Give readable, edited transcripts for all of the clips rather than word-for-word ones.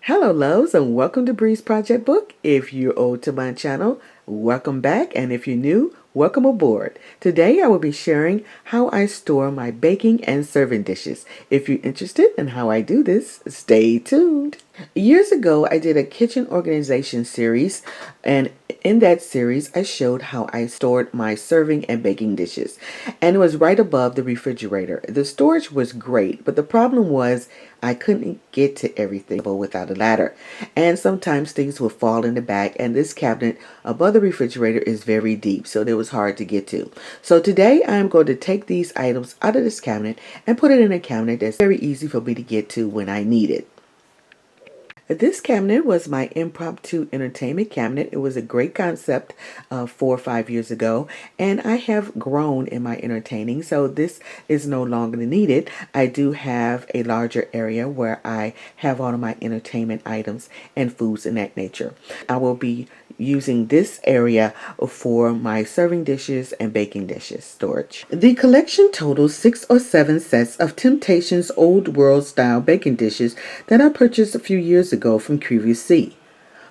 Hello loves and welcome to Bree's Project Book. If you're old to my channel, welcome back, and if you're new, welcome aboard. Today I will be sharing how I store my baking and serving dishes. If you're interested in how I do this, stay tuned. Years ago I did a kitchen organization series, and in that series I showed how I stored my serving and baking dishes, and it was right above the refrigerator. The storage was great, but the problem was I couldn't get to everything without a ladder, and sometimes things would fall in the back, and this cabinet above the refrigerator is very deep, so it was hard to get to. So today I'm going to take these items out of this cabinet and put it in a cabinet that's very easy for me to get to when I need it. This cabinet was my impromptu entertainment cabinet. It was a great concept 4 or 5 years ago, and I have grown in my entertaining, so this is no longer needed. I do have a larger area where I have all of my entertainment items and foods in that nature. I will be using this area for my serving dishes and baking dishes storage. The collection totals 6 or 7 sets of Temptations old world style baking dishes that I purchased a few years ago from QVC.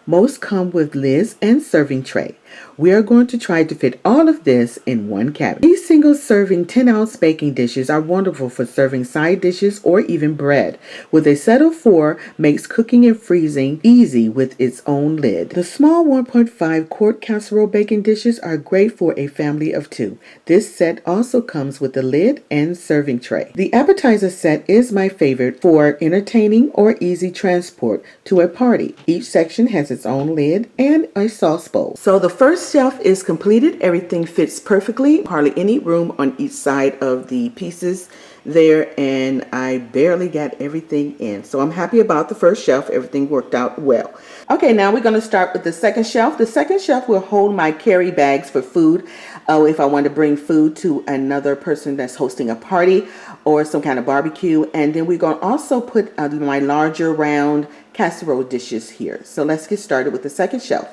Most come with lids and serving tray. We are going to try to fit all of this in one cabinet. These single serving 10-ounce baking dishes are wonderful for serving side dishes or even bread. With a set of 4 makes cooking and freezing easy with its own lid. The small 1.5 quart casserole baking dishes are great for a family of 2. This set also comes with a lid and serving tray. The appetizer set is my favorite for entertaining or easy transport to a party. Each section has its own lid and a sauce bowl. So the first shelf is completed. Everything fits perfectly. Hardly any room on each side of the pieces there, and I barely got everything in. So I'm happy about the first shelf. Everything worked out well. Okay, now we're going to start with the second shelf. The second shelf will hold my carry bags for food. If I want to bring food to another person that's hosting a party or some kind of barbecue. And then we're going to also put my larger round casserole dishes here. So let's get started with the second shelf.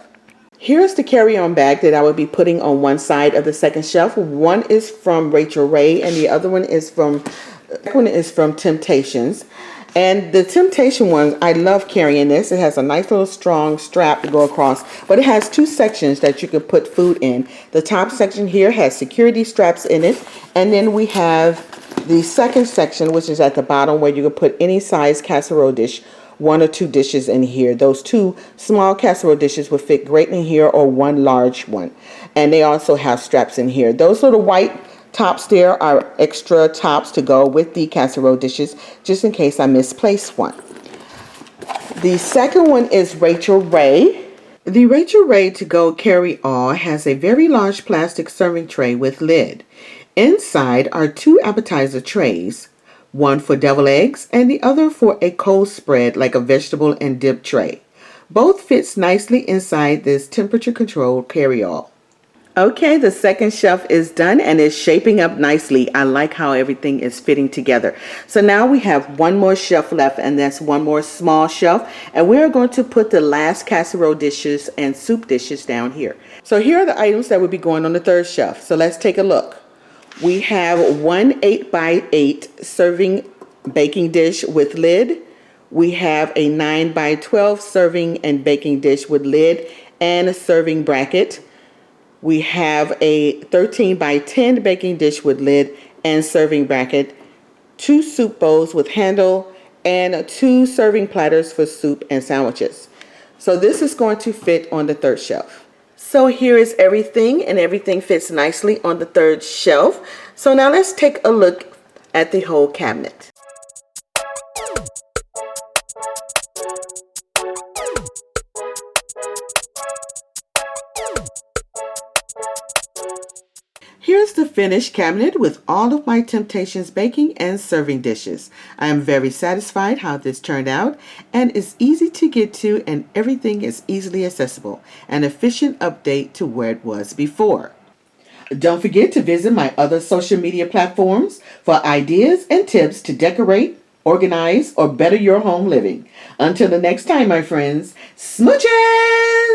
Here's the carry-on bag that I will be putting on one side of the second shelf. One is from Rachael Ray, and the other one is from Temptations. And the Temptation one, I love carrying this. It has a nice little strong strap to go across, but it has 2 sections that you can put food in. The top section here has security straps in it, and then we have the second section, which is at the bottom, where you can put any size casserole dish, 1 or 2 dishes in here. Those 2 small casserole dishes will fit great in here, or 1 large one. And they also have straps in here. Those little white tops there are extra tops to go with the casserole dishes, just in case I misplaced one. The second one is Rachael Ray. The Rachael Ray To Go Carry All has a very large plastic serving tray with lid. Inside are 2 appetizer trays, one for deviled eggs and the other for a cold spread like a vegetable and dip tray. Both fits nicely inside this temperature controlled carry-all. Okay, the second shelf is done and it's shaping up nicely. I like how everything is fitting together. So now we have one more shelf left, and that's one more small shelf, and we're going to put the last casserole dishes and soup dishes down here. So here are the items that will be going on the third shelf. So let's take a look. We have one 8x8 serving baking dish with lid. We have a 9x12 serving and baking dish with lid and a serving bracket. We have a 13x10 baking dish with lid and serving bracket, 2 soup bowls with handle, and 2 serving platters for soup and sandwiches. So this is going to fit on the third shelf. So here is everything, and everything fits nicely on the third shelf. So now let's take a look at the whole cabinet. Here's the finished cabinet with all of my Temptations baking and serving dishes. I am very satisfied how this turned out, and it's easy to get to, and everything is easily accessible. An efficient update to where it was before. Don't forget to visit my other social media platforms for ideas and tips to decorate, organize, or better your home living. Until the next time, my friends, smooches!